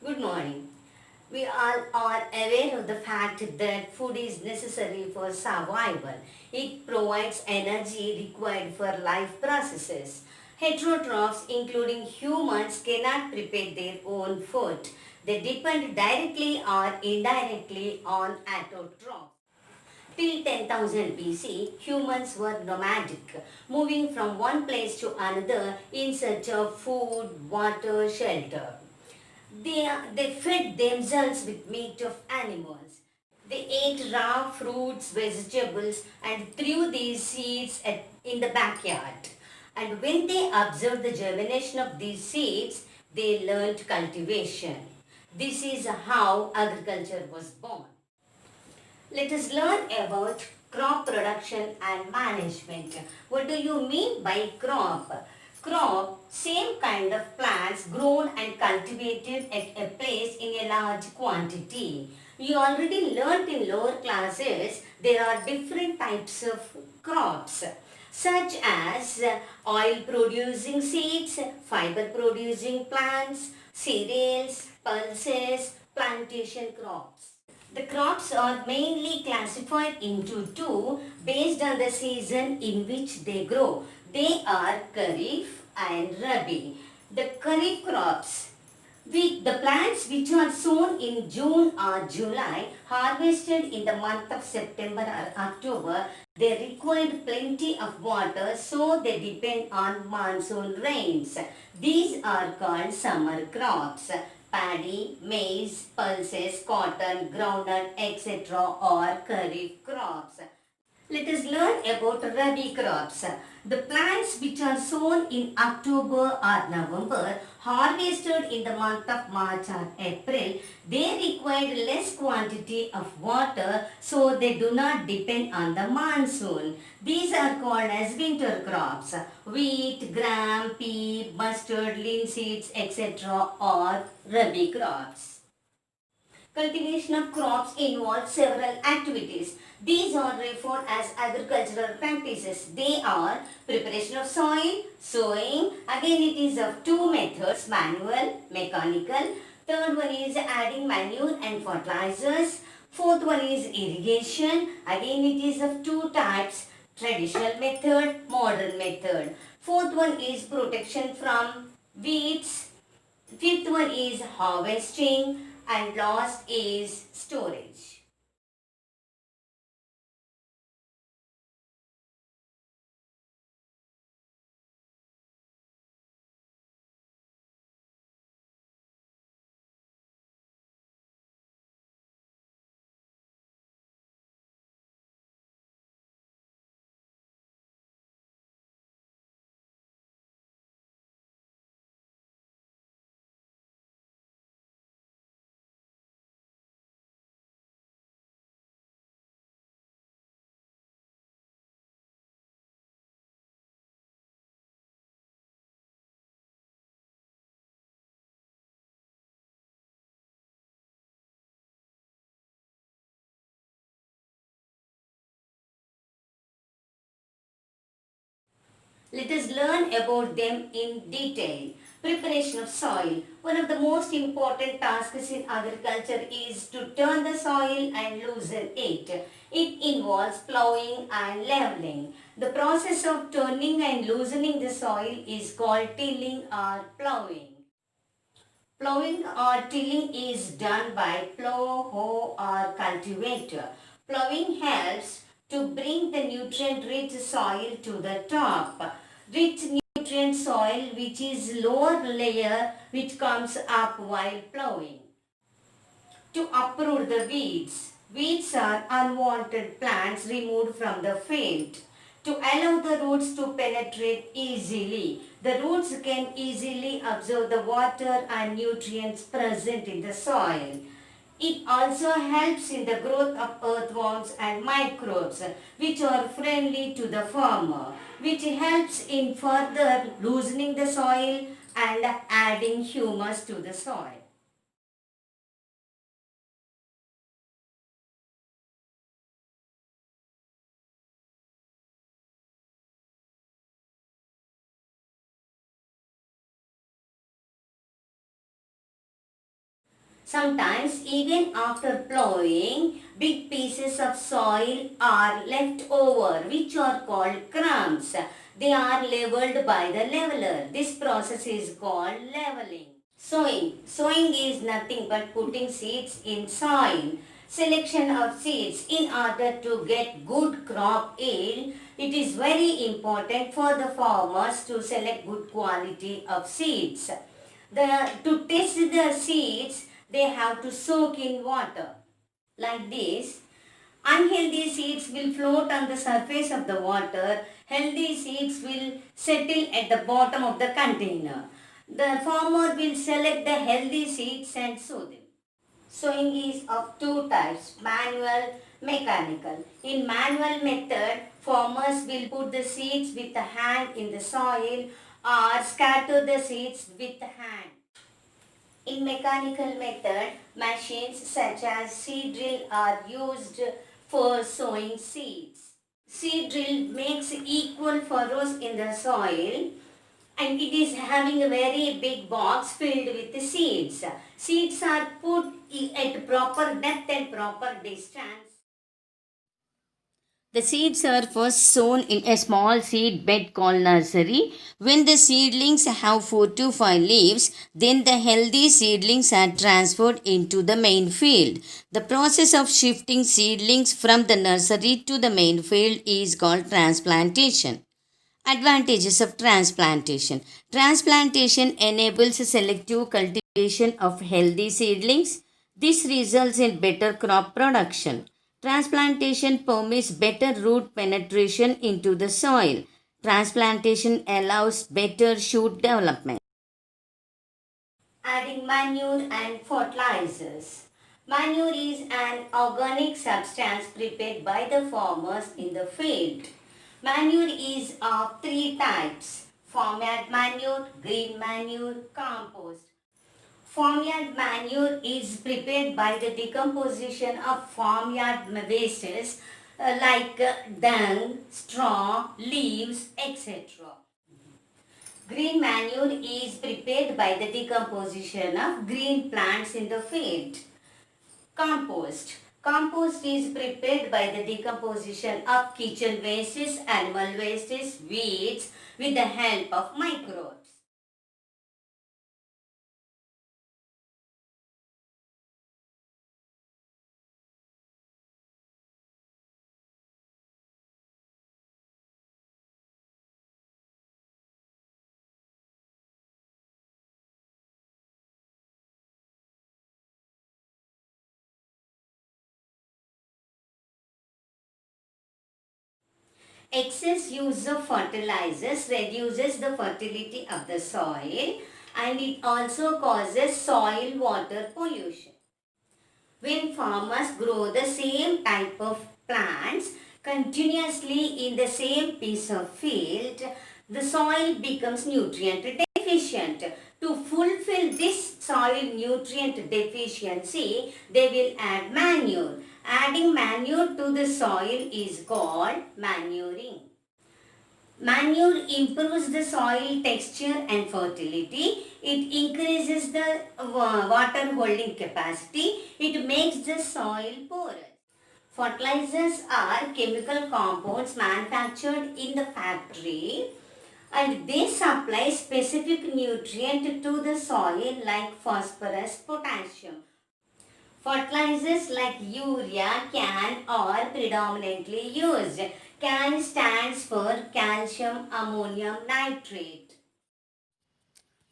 Good morning. We all are aware of the fact that food is necessary for survival. It provides energy required for life processes. Heterotrophs, including humans, cannot prepare their own food. They depend directly or indirectly on autotrophs. Till 10,000 BC, humans were nomadic, moving from one place to another in search of food, water, shelter. They fed themselves with meat of animals. They ate raw fruits, vegetables, and threw these seeds in the backyard. And when they observed the germination of these seeds, they learned cultivation. This is how agriculture was born. Let us learn about crop production and management. What do you mean by crop? Crop, same kind of plants grown and cultivated at a place in a large quantity. You already learnt in lower classes there are different types of crops such as oil producing seeds, fiber producing plants, cereals, pulses, plantation crops. The crops are mainly classified into two based on the season in which they grow. They are Kharif and Rabi. The Kharif crops, the plants which are sown in June or July, harvested in the month of September or October, they require plenty of water, so they depend on monsoon rains. These are called summer crops. Paddy, maize, pulses, cotton, groundnut, etc. are kharif crops. Let us learn about Rabi crops. The plants which are sown in October or November, harvested in the month of March or April, they require less quantity of water, so they do not depend on the monsoon. These are called as winter crops. Wheat, gram, pea, mustard, linseeds, etc. are Rabi crops. Cultivation of crops involves several activities. These are referred as agricultural practices. They are preparation of soil, sowing. Again it is of two methods, manual, mechanical. Third one is adding manure and fertilizers. Fourth one is irrigation. Again it is of two types, traditional method, modern method. Fourth one is protection from weeds. Fifth one is harvesting and last is storage. Let us learn about them in detail. Preparation of soil. One of the most important tasks in agriculture is to turn the soil and loosen it. It involves plowing and leveling. The process of turning and loosening the soil is called tilling or plowing. Plowing or tilling is done by plow, hoe or cultivator. Plowing helps to bring the nutrient-rich soil to the top. Rich nutrient soil, which is lower layer, which comes up while plowing. To uproot the weeds. Weeds are unwanted plants removed from the field. To allow the roots to penetrate easily. The roots can easily absorb the water and nutrients present in the soil. It also helps in the growth of earthworms and microbes, which are friendly to the farmer, which helps in further loosening the soil and adding humus to the soil. Sometimes even after plowing, big pieces of soil are left over which are called crumbs. They are leveled by the leveler. This process is called leveling. Sowing. Sowing is nothing but putting seeds in soil. Selection of seeds. In order to get good crop yield, it is very important for the farmers to select good quality of seeds. To test the seeds, they have to soak in water. Like this, unhealthy seeds will float on the surface of the water. Healthy seeds will settle at the bottom of the container. The farmer will select the healthy seeds and sow them. Sowing is of two types, manual, mechanical. In manual method, farmers will put the seeds with the hand in the soil or scatter the seeds with the hand. In mechanical method, machines such as seed drill are used for sowing seeds. Seed drill makes equal furrows in the soil and it is having a very big box filled with the seeds. Seeds are put at proper depth and proper distance. The seeds are first sown in a small seed bed called nursery. When the seedlings have 4 to 5 leaves, then the healthy seedlings are transferred into the main field. The process of shifting seedlings from the nursery to the main field is called transplantation. Advantages of transplantation. Transplantation enables selective cultivation of healthy seedlings. This results in better crop production. Transplantation permits better root penetration into the soil. Transplantation allows better shoot development. Adding manure and fertilizers. Manure is an organic substance prepared by the farmers in the field. Manure is of three types: farmyard manure, green manure, compost. Farmyard manure is prepared by the decomposition of farmyard wastes like dung, straw, leaves, etc. Green manure is prepared by the decomposition of green plants in the field. Compost. Compost is prepared by the decomposition of kitchen wastes, animal wastes, weeds with the help of microbes. Excess use of fertilizers reduces the fertility of the soil and it also causes soil water pollution. When farmers grow the same type of plants continuously in the same piece of field, the soil becomes nutrient deficient. To fulfill this soil nutrient deficiency, they will add manure. Adding manure to the soil is called manuring. Manure improves the soil texture and fertility. It increases the water holding capacity. It makes the soil porous. Fertilizers are chemical compounds manufactured in the factory and they supply specific nutrient to the soil like phosphorus, potassium. Fertilizers like urea, can are predominantly used. Can stands for calcium ammonium nitrate.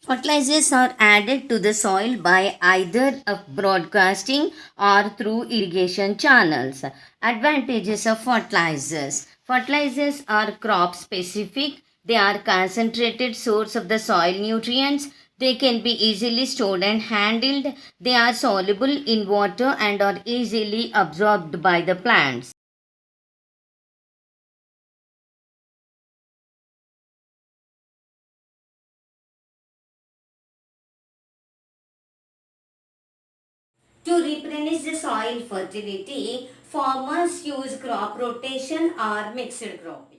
Fertilizers are added to the soil by either of broadcasting or through irrigation channels. Advantages of fertilizers. Fertilizers are crop specific. They are concentrated source of the soil nutrients. They can be easily stored and handled. They are soluble in water and are easily absorbed by the plants. To replenish the soil fertility, farmers use crop rotation or mixed cropping.